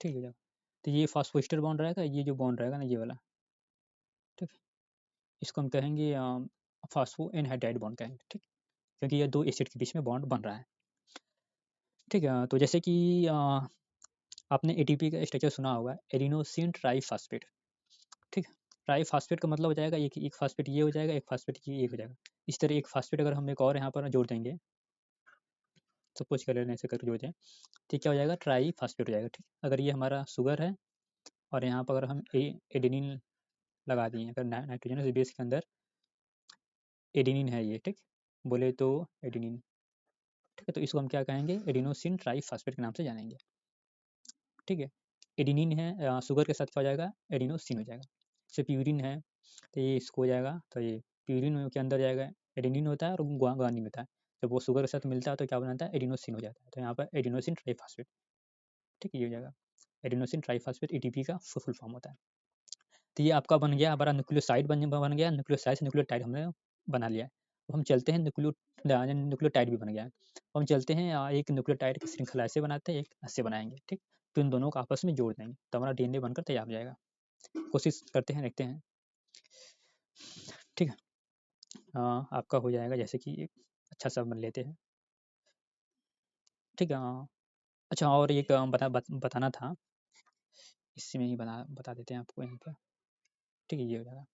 ठीक है। तो ये फास्फोस्टर बॉन्ड रहेगा, ये जो बॉन्ड रहेगा ना, ये वाला, ठीक। इसको हम कहेंगे फास्फो एनहाइड्राइड बॉन्ड कहेंगे, ठीक, क्योंकि ये दो एसिड के बीच में बॉन्ड बन रहा है, ठीक है। तो जैसे कि आपने ATP का स्ट्रक्चर सुना होगा, एडिनोसिन ट्राईफास्फेट, ठीक। ट्राईफास्फेट का मतलब हो जाएगा एक फास्फेट ये हो जाएगा, एक फास्फेट ये हो जाएगा, इस तरह एक फास्फेट अगर हम एक और यहाँ पर जोड़ देंगे, सपोज कर लेने ऐसे करके जोड़ दें, तो क्या हो जाएगा, ट्राईफास्फेट हो जाएगा, ठीक। अगर ये हमारा शुगर है, और यहाँ पर अगर हम एडेनिन लगा दिए, अगर नाइट्रोजनस बेस के अंदर एडेनिन है ये, ठीक, बोले तो एडेनिन, ठीक है। तो इसको हम क्या कहेंगे, एडिनोसिन ट्राईफास्फेट के नाम से जानेंगे, ठीक है। एडेनिन है, शुगर के साथ क्या हो जाएगा, एडिनोसिन हो जाएगा। जैसे प्यूरिन है, तो ये इसको हो जाएगा, तो ये प्यूरिन के अंदर जाएगा, एडेनिन होता है और ग्वानिन होता है, जब वो शुगर के साथ मिलता है तो क्या बनाता है, एडिनोसिन हो जाता है, तो यहाँ पर एडिनोसिन ट्राईफास्फेट, ठीक है, ये हो जाएगा। एडिनोसिन ट्राइफॉस्फेट एटीपी का फुल फॉर्म होता है। तो ये आपका बन गया, हमारा न्यूक्लियोसाइड बन गया, न्यूक्लियोसाइड से न्यूक्लियोटाइड हमने बना लिया है। अब हम चलते हैं न्यूक्लियोटाइड भी बन गया है। अब हम चलते हैं एक न्यूक्लियोटाइड की श्रृंखला ऐसे बनाते हैं, एक ऐसे बनाएंगे, ठीक। तो इन दोनों को आपस में जोड़ देंगे तो हमारा डीएनए बनकर तैयार हो जाएगा। कोशिश करते हैं, देखते हैं, ठीक है। आपका हो जाएगा, जैसे कि एक अच्छा सा बन लेते हैं, ठीक है। अच्छा, और एक बताना था, इसी में ही बता देते हैं आपको यहाँ पे, ठीक है। ये हो जाएगा।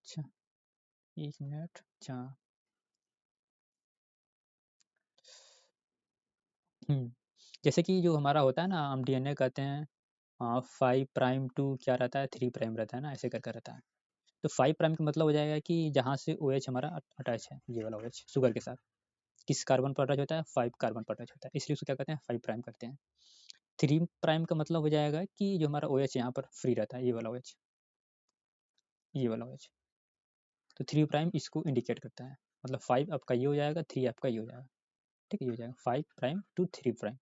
अच्छा, 1 मिनट। अच्छा, जैसे कि जो हमारा होता है ना, हम डीएनए कहते हैं, 5 प्राइम टू क्या रहता है, 3 प्राइम रहता है ना, ऐसे करके रहता है। तो 5 प्राइम का मतलब हो जाएगा कि जहाँ से ओ एच हमारा अटैच है, ये वाला ओ एच शुगर के साथ किस कार्बन पर अटैच होता है, 5 कार्बन पर अटैच होता है, इसलिए उसको क्या कहते हैं, 5 प्राइम करते हैं। 3 प्राइम का मतलब हो जाएगा कि जो हमारा ओ एच यहाँ पर फ्री रहता है, ये वाला ओ एच, ये वाला ओ एच। तो 3 प्राइम इसको इंडिकेट करता है, मतलब 5 आपका ये हो जाएगा, 3 आपका ये हो जाएगा, ठीक है। ये हो जाएगा 5 प्राइम to 3 प्राइम।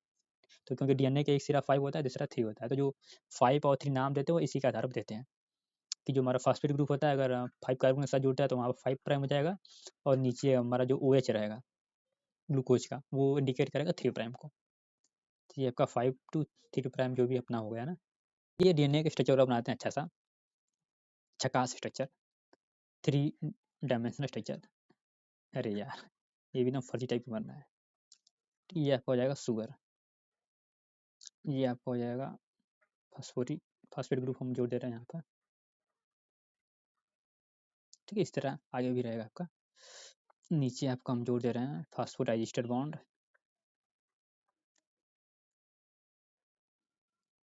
तो क्योंकि डीएनए का एक सिरा 5 होता है, दूसरा 3 होता है, तो जो 5 और 3 नाम देते हैं वो इसी के आधार पर देते हैं कि जो हमारा फॉस्फेट ग्रुप होता है, अगर 5 कार्बन के साथ जुड़ता है तो वहाँ पर 5 प्राइम हो जाएगा, और नीचे हमारा जो ओ एच रहेगा ग्लूकोज का, वो इंडिकेट करेगा 3 प्राइम को। तो ये आपका 5 to 3 प्राइम जो भी अपना हो गया ना, ये डीएनए का स्ट्रक्चर बनाते हैं, अच्छा सा झकास स्ट्रक्चर, 3 डायमेंशनल स्ट्रक्चर। अरे यार, ये भी ना फर्जी टाइप का बन रहा है। ये आपका हो जाएगा शुगर, ये आपका हो जाएगा फॉस्फोरिक फॉस्फेट ग्रुप हम जोड़ दे रहे हैं यहाँ पर, ठीक है। इस तरह आगे भी रहेगा आपका, नीचे आपका हम जोड़ दे रहे हैं फॉस्फोडाइस्टर बॉन्ड,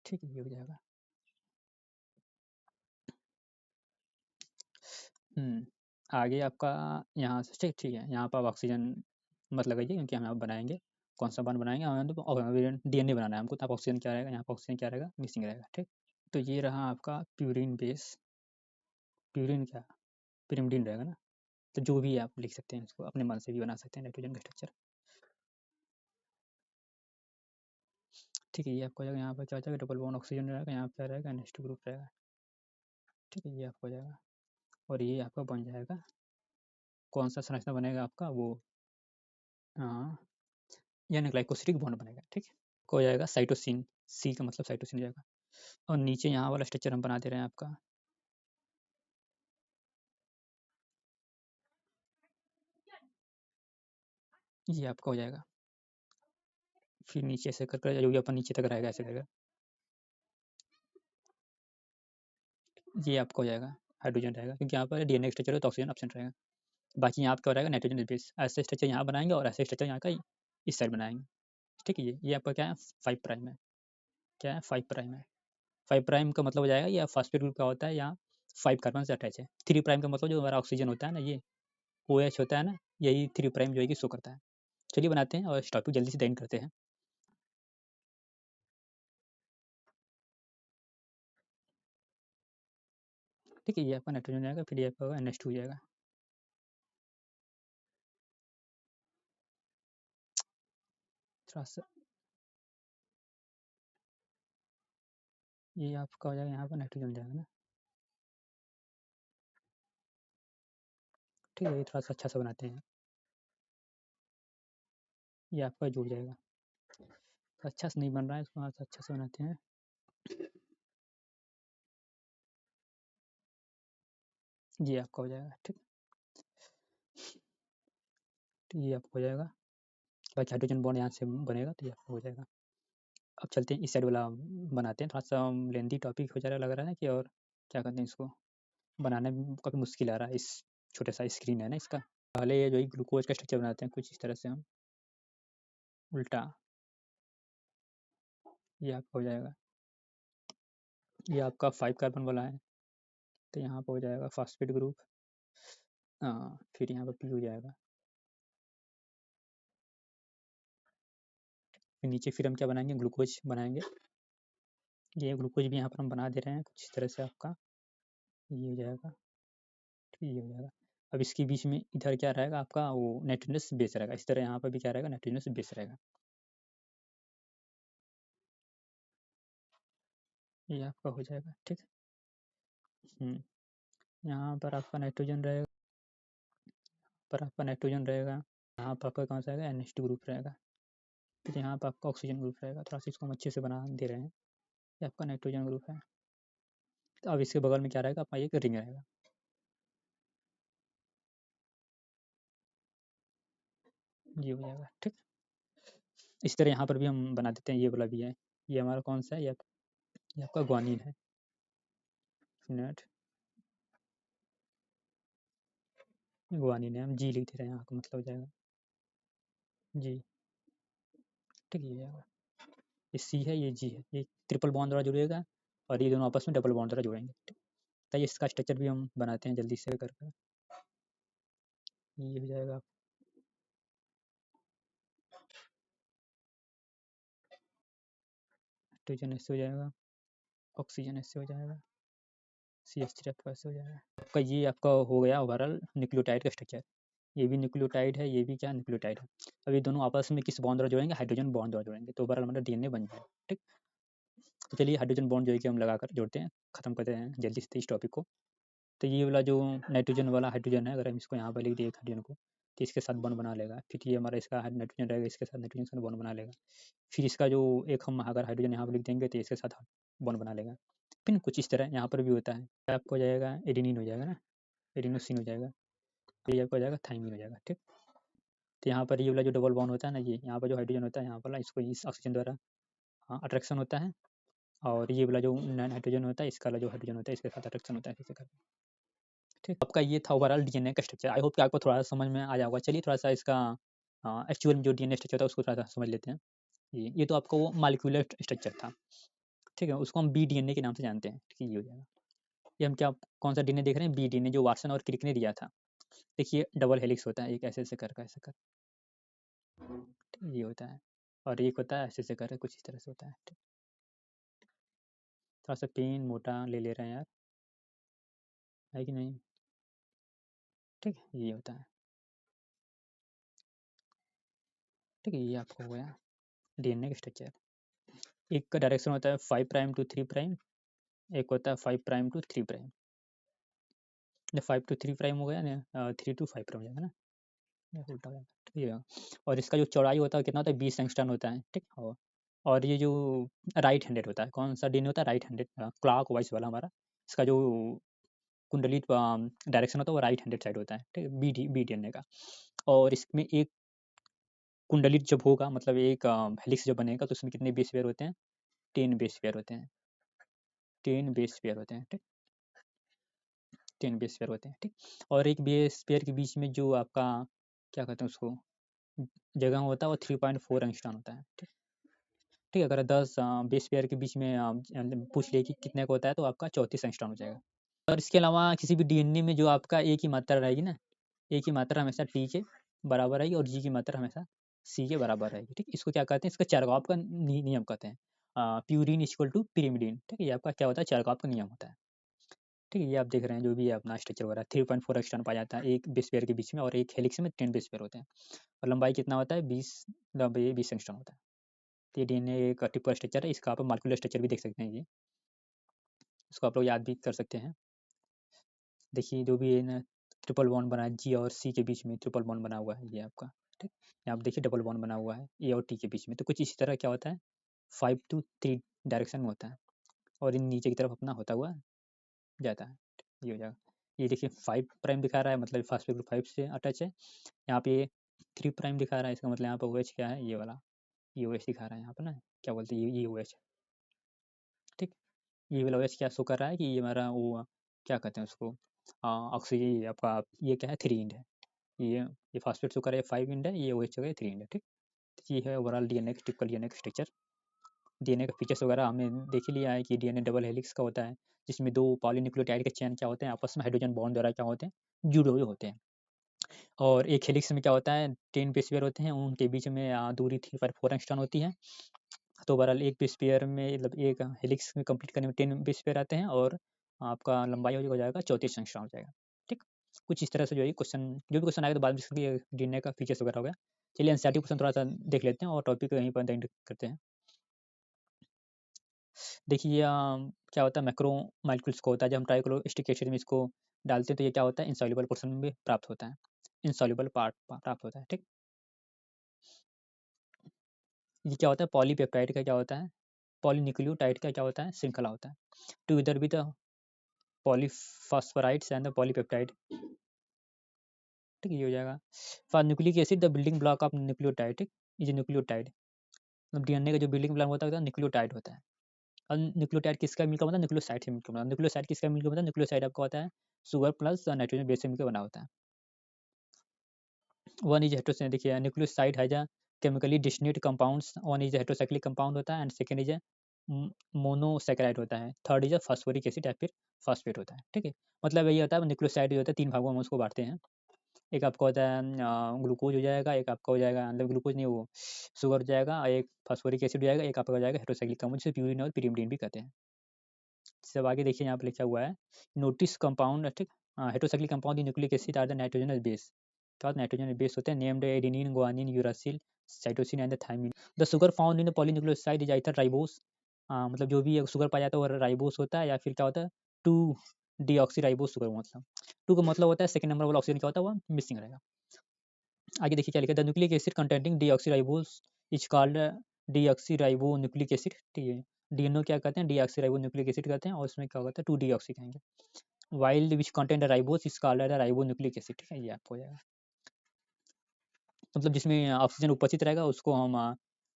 ठीक है। ये हो जाएगा। आगे आपका यहाँ से, ठीक ठीक है, यहाँ पर आप ऑक्सीजन मत लगाइए क्योंकि हम यहाँ बनाएंगे, कौन सा बॉन्ड बनाएंगे, हमें तो डीएनए बनाना है हमको, तो आप ऑक्सीजन क्या रहेगा, यहाँ पर ऑक्सीजन क्या रहेगा, मिसिंग रहेगा, ठीक। तो ये रहा आपका प्यूरिन बेस, प्यूरिन क्या, पिरिमिडिन रहेगा ना। तो जो भी आप लिख सकते हैं, इसको अपने मन से भी बना सकते हैं नाइट्रोजन का स्ट्रक्चर, ठीक है। ये आपको हो जाएगा, यहाँ पर क्या हो जाएगा, डबल बॉन्ड ऑक्सीजन रहेगा, यहाँ पर रहेगा NH2 ग्रुप रहेगा, ठीक है। ये आपको हो जाएगा, और ये आपका बन जाएगा, कौन सा संरचना बनेगा आपका, वो हाँ, यानी ग्लाइकोसिडिक बॉन्ड बनेगा, ठीक है। हो जाएगा साइटोसिन, सी का मतलब साइटोसिन हो जाएगा। और नीचे यहाँ वाला स्ट्रक्चर हम बना दे रहे हैं आपका, ये आपका हो जाएगा। फिर नीचे से कर जो भी अपन नीचे तक रहेगा ऐसे रहेगा, ये आपका हो जाएगा हाइड्रोजन रहेगा, क्योंकि यहाँ पर डीएनए स्ट्रक्चर है तो ऑक्सीजन एब्सेंट रहेगा। बाकी यहाँ आपका हो रहेगा नाइट्रोजन बेस, ऐसे स्ट्रक्चर यहाँ बनाएंगे और ऐसे स्ट्रक्चर यहाँ का इस साइड बनाएंगे, ठीक है। ये आपका क्या है, 5 प्राइम है, क्या है, 5 प्राइम है। 5 प्राइम का मतलब हो जाएगा ये फॉस्फेट ग्रुप का होता है, यहाँ 5 कार्बन से अटैच है। 3 प्राइम का मतलब जो हमारा ऑक्सीजन होता है ना, ये ओ एच होता है ना, यही 3 प्राइम जो है कि शो करता है। चलिए बनाते हैं और इस टॉपिक जल्दी से एंड करते हैं, ठीक है। ये आपका नाइट्रोजन आएगा, फिर ये आपका NH2 हो जाएगा, थोड़ा सा ये आपका हो जाएगा, यहाँ पर नाइट्रोजन जाएगा ना, ठीक है। ये थोड़ा सा अच्छा सा बनाते हैं, ये आपका जुड़ जाएगा, तो अच्छा से नहीं बन रहा है, इसको अच्छा से बनाते हैं, ये आपका हो जाएगा, ठीक। तो ये आपका हो जाएगा, बाकी हाइड्रोजन बॉन्ड यहाँ से बनेगा तो ये आपका हो जाएगा। अब चलते हैं इस साइड वाला बनाते हैं, थोड़ा सा लेंदी टॉपिक हो जा रहा, लग रहा है कि, और क्या कहते हैं इसको, बनाने में काफ़ी मुश्किल आ रहा है, इस छोटे सा स्क्रीन है ना इसका। पहले ये जो ग्लूकोज का स्ट्रक्चर बनाते हैं कुछ इस तरह से हम, उल्टा, ये आपका हो जाएगा, ये आपका 5 कार्बन वाला है, तो यहाँ पर हो जाएगा फॉस्फेट ग्रुप, फिर यहाँ पर पी हो जाएगा, फिर नीचे फिर हम क्या बनाएंगे, ग्लूकोज बनाएंगे, ये ग्लूकोज भी यहाँ पर हम बना दे रहे हैं कुछ इस तरह से आपका, ये हो जाएगा, ठीक, ये हो जाएगा। अब इसके बीच में इधर क्या रहेगा आपका, वो नाइट्रोजनस बेस रहेगा, इस तरह यहाँ पर भी क्या रहेगा, नाइट्रोजनस बेस रहेगा, ये आपका हो जाएगा, ठीक है। यहाँ पर आपका नाइट्रोजन रहेगा, यहाँ पर आपका कौन सा आएगा, NH2 ग्रुप रहेगा। फिर यहाँ पर आपका ऑक्सीजन ग्रुप रहेगा। थोड़ा सा इसको हम अच्छे से बना दे रहे हैं। ये आपका नाइट्रोजन ग्रुप है। तो अब इसके बगल में क्या रहेगा, आपका एक रिंग रहेगा। ये हो जाएगा, ठीक। इस तरह यहाँ पर भी हम बना देते हैं, ये वाला भी है। ये हमारा कौन सा है, ये आपका ग्वानिन है। नेट ग्वानिन है, हम जी लिख दे रहे हैं, यहाँ का मतलब हो जाएगा जी, ठीक है। ये जाएगा, ये सी है, ये जी है, ये ट्रिपल बॉन्ड द्वारा जुड़ेगा और ये दोनों आपस में डबल बॉन्ड द्वारा जुड़ेंगे, ठीक। तो इसका स्ट्रक्चर भी हम बनाते हैं जल्दी से करके। ये हो जाएगा, हाइड्रोजन ऐसे हो जाएगा, ऑक्सीजन ऐसे हो जाएगा, CH3 आपका ऐसे हो जाएगा। आपका ये आपका हो गया ओवरऑल न्यूक्लियोटाइड का स्ट्रक्चर। ये भी न्यूक्लियोटाइड है, ये भी क्या न्यूक्लियोटाइड है। अब ये दोनों आपस में किस बॉन्ड द्वारा जुड़ेंगे, हाइड्रोजन बॉन्ड द्वारा जुड़ेंगे, तो ओवरऑल हमारा DNA बन जाएगा, ठीक। तो चलिए हाइड्रोजन बॉन्ड जो है कि हम लगाकर जोड़ते हैं, खत्म करते हैं जल्दी से इस टॉपिक को। तो ये वाला जो नाइट्रोजन वाला हाइड्रोजन है, अगर हम इसको यहाँ पर लिख दिए एक हाइड्रोजन को, तो इसके साथ बॉन्ड बना लेगा। फिर ये हमारा इसका नाइट्रोजन रहेगा, इसके साथ नाइट्रोजन के साथ बॉन्ड बना लेगा। फिर इसका जो एक हम अगर हाइड्रोजन यहाँ पर लिख देंगे तो इसके साथ बॉन्ड बना लेगा। फिर कुछ इस तरह यहाँ पर भी होता है, आपको हो जाएगा एडेनिन हो जाएगा ना, एडिनोसिन हो जाएगा, ये आपको हो जाएगा थाइमिन हो जाएगा, ठीक। तो यहाँ पर ये वाला जो डबल बॉन्ड होता है ना, ये यहाँ पर जो हाइड्रोजन होता है यहाँ पर, इसको इस ऑक्सीजन द्वारा अट्रैक्शन होता है, और ये वाला जो नाइट्रोजन होता है, इसका वाला जो हाइड्रोजन होता है, इसके साथ अट्रैक्शन होता है, ऐसे करके, ठीक। आपका ये था ओवरऑल DNA का स्ट्रक्चर। आई होप कि आपको थोड़ा सा समझ में आ जाएगा। चलिए थोड़ा सा इसका एक्चुअल जो DNA स्ट्रक्चर था उसको थोड़ा सा समझ लेते हैं। ये तो आपका वो मालिक्यूलर स्ट्रक्चर था, ठीक है। उसको हम BDNA के नाम से जानते हैं, ठीक है। ये हो जाएगा, ये हम क्या कौन सा DNA देख रहे हैं, BDNA जो वाटसन और क्रिक ने दिया था। देखिए डबल हेलिक्स होता है, एक ऐसे ऐसे कर ऐसे कर, ठीक है, ये होता है। और एक होता है ऐसे ऐसे कर, कुछ इस तरह से होता है, ठीक। थोड़ा सा पेन मोटा ले रहे हैं यार, है कि नहीं, ठीक है। ये होता है, ठीक है। ये आपको हो गया DNA का स्ट्रक्चर। एक का डायरेक्शन होता है 5' to 3', एक होता है 5' to 3'। 5 to 3' हो गया ना, 3 to 5' हो जाएगा ना, या उल्टा हो जाएगा, ठीक है। और इसका जो चौड़ाई होता है कितना होता है, 20 एंगस्ट्रॉम होता है, ठीक। और ये जो राइट हैंडेड होता है, कौन सा DNA होता है, राइट हैंडेड, क्लॉक वाइज वाला हमारा। इसका जो कुंडली डायरेक्शन होता है वो राइट हैंडेड साइड होता है, ठीक है, BDNA का। और इसमें एक कुंडलित जब होगा, मतलब एक हेलिक्स जब बनेगा, तो उसमें कितने बेस पेयर होते हैं, 10 बेस पेयर होते हैं, 10 बेस पेयर होते हैं, ठीक। 10 बेस पेयर होते हैं, ठीक। और एक बेस पेयर के बीच में जो आपका क्या कहते हैं उसको जगह होता है, वो 3.4 एंगस्ट्रॉम होता है, ठीक। ठीक है, अगर 10 बेस पेयर के बीच में पूछ लिए कि कितने का होता है, तो आपका 34 एंगस्ट्रॉम हो जाएगा। और इसके अलावा किसी भी DNA में जो आपका एक ही मात्रा रहेगी ना, एक ही मात्रा हमेशा T के बराबर रहेगी, और G की मात्रा हमेशा C के बराबर रहेगी, ठीक। इसको क्या कहते हैं, इसका चारगाव का नियम कहते हैं, प्यूरिन इक्वल टू pyrimidine, ठीक है। ये आपका क्या होता है, चारगाव का नियम होता है, ठीक है। ये आप देख रहे हैं जो भी है अपना स्ट्रक्चर वगैरह, 3.4 एक्सटर्न पाया जाता है एक बेस पेयर के बीच में, और एक हेलिक्स में 10 बेस पेयर होते हैं, और लंबाई कितना होता है, 20 लंबाई 20 एंगस्ट्रॉम होता है। तो ये DNA एक टिपिकल स्ट्रक्चर है, इसका आप मालिक्यूलर स्ट्रक्चर भी देख सकते हैं, ये इसको आप लोग याद भी कर सकते हैं। देखिए जो भी है ना, ट्रिपल बॉन्ड बना है, G और C के बीच में ट्रिपल बॉन्ड बना हुआ है, ये आपका, ठीक। यहाँ आप देखिए डबल बॉन्ड बना हुआ है A और T के बीच में, तो कुछ इसी तरह क्या होता है, 5 to 3 डायरेक्शन में होता है, और इन नीचे की तरफ अपना होता हुआ जाता है, ये हो जाएगा। ये देखिए 5' दिखा रहा है, मतलब फास्फेट ग्रुप 5 से अटैच है। यहाँ पे 3' दिखा रहा है, इसका मतलब यहाँ पर OH क्या है, ये वाला ये OH दिखा रहा है यहाँ पर ना, क्या बोलते हैं, ये OH, ठीक। ये वाला OH क्या शो कर रहा है कि ये हमारा वो क्या कहते हैं उसको, ऑक्सीजन आपका, ये क्या है, 3 इंड है। ये फास्फेट शो कर रहा है 5 इंड है, ये OH शो कर 3 इंड है, ठीक। तो ये है ओवरऑल DNA का टिपिकल DNA का स्ट्रक्चर। DNA का फीचर्स वगैरह हमने देख ही लिया है कि DNA डबल हेलिक्स का होता है, जिसमें 2 पॉलीन्यूक्लियोटाइड के चेन क्या होते हैं, आपस में हाइड्रोजन बॉन्ड द्वारा क्या होते हैं, जुड़े हुए होते हैं। और एक हेलिक्स में क्या होता है, 10 बेस पेयर होते हैं, उनके बीच में दूरी 3.4 एंगस्ट्रॉम होती है। तो ओवरऑल एक बेस पेयर में, मतलब एक हेलिक्स में कंप्लीट करने में 10 बेस पेयर आते हैं, और आपका लंबाई हो जाएगा 34 एंगस्ट्रॉम हो जाएगा, ठीक। कुछ इस तरह से जो है क्वेश्चन, जो भी क्वेश्चन आएगा तो बाद में DNA का फीचर्स वगैरह हो गया। चलिए एनसीईआरटी क्वेश्चन थोड़ा सा देख लेते हैं, और टॉपिक यहीं पर एंड करते हैं। देखिए क्या होता है मैक्रो मॉलिक्यूल्स को होता है, जब हम ट्राइक्लोरोस्टिक एसिड में इसको डालते हैं तो ये क्या होता है इनसॉल्युबल पोर्शन में प्राप्त होता है, इनसॉल्युबल पार्ट प्राप्त होता है, ठीक। ये क्या होता है पॉलीपेप्टाइड का क्या होता है, पॉलीन्यूक्लियोटाइड का क्या होता है श्रृंखला होता है, टू इधर भी द पॉलीफॉस्फोराइड्स एंड द पॉलीपेप्टाइड, ठीक ये हो जाएगा। For nucleic acid the building block of nucleotide, ठीक, ये जो न्यूक्लियोटाइड मतलब डीएनए का जो बिल्डिंग ब्लॉक होता है न्यूक्लियोटाइड होता है। और न्यूक्लियोटाइड किसका मिलकर बनता है, न्यूक्लियोसाइड से मिलकर बनता है। न्यूक्लियोसाइड किसका मिलकर बनता है, न्यूक्लियोसाइड आपको होता है शुगर प्लस नाइट्रोजन बेस से मिलकर बना होता है। वन इज हेट्रोसाइड, देखिए न्यूक्लियोसाइड है जा chemically distinct compounds, one is heterocyclic compound होता है एंड सेकंड इज मोनोसैकेराइड होता है, थर्ड इज फॉस्फोरिक एसिड या फिर फॉस्फेट होता है, ठीक है। मतलब यही होता है न्यूक्लियोसाइड जो होता है 3 भागों में हम उसको बांटते हैं। एक आपका होता है ग्लूकोज हो जाएगा, एक आपका हो जाएगा मतलब ग्लूकोज नहीं वो शुगर हो जाएगा, एक फॉस्फोरिक एसिड हो जाएगा, एक आपका हो जाएगा हेट्रोसाइक्लिक कंपाउंड जिसे प्यूरिन और pyrimidine भी कहते हैं। सब आगे देखिए यहाँ पे लिखा हुआ है नोटिस कंपाउंड, ठीक। Heterocyclic compound in nucleic acid are the nitrogenous base, क्या नाइट्रोजन बेस होते हैं named adenine guanine uracil cytosine and the thymine. The sugar found in the polynucleoside is either ribose, मतलब जो भी शुगर पाया जाता है वो राइबोस होता है या फिर क्या होता है टू डीऑक्सी राइबोस शुगर, मतलब टू का मतलब होता है सेकंड नंबर वाला ऑक्सीजन क्या होता है वो मिसिंग रहेगा। आगे देखिए क्या लिखा है the nucleic acid containing deoxyribose is called deoxyribo nucleic acid, ठीक है। डीएनओ क्या कहते हैं डीऑक्सीराइबो न्यूक्लिक एसिड कहते हैं और उसमें क्या होता है 2 डीऑक्सी कहेंगे, wild which content ribose is called ribo nucleic acid, ठीक है ये आपको हो जाएगा। मतलब जिसमें ऑक्सीजन उपस्थित रहेगा उसको हम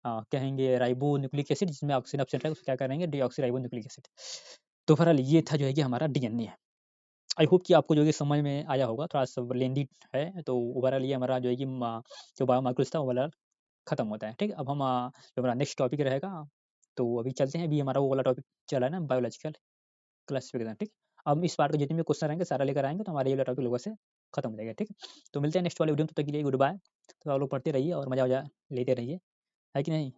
कहेंगे राइबो न्यूक्लिक एसिड, जिसमें ऑक्सीजन एब्सेंट रहेगा उसको क्या करेंगे डीऑक्सीराइबो न्यूक्लिक एसिड। तो ओवरऑल ये था जो है कि हमारा डीएनए है। आई होप कि आपको जो है कि समझ में आया होगा, थोड़ा सा लेंदी है तो ओवरऑल ये हमारा जो है कि जो बायोमॉलिक्यूल्स था ओवरऑल खत्म होता है, ठीक है। अब हम जो हमारा नेक्स्ट टॉपिक रहेगा तो अभी चलते हैं, अभी हमारा वो वाला टॉपिक चला है ना बायोलॉजिकल क्लासिफिकेशन, ठीक। अब इस बार के जितने भी क्वेश्चन रहेंगे सारा लेकर आएंगे तो हमारे ये वाला टॉपिक लोगों से खत्म हो जाएगा, ठीक है। तो मिलते हैं नेक्स्ट वाले वीडियो में, तब तक के लिए गुड बाय। तो आप लोग पढ़ते रहिए और मजा लेते रहिए, है कि नहीं।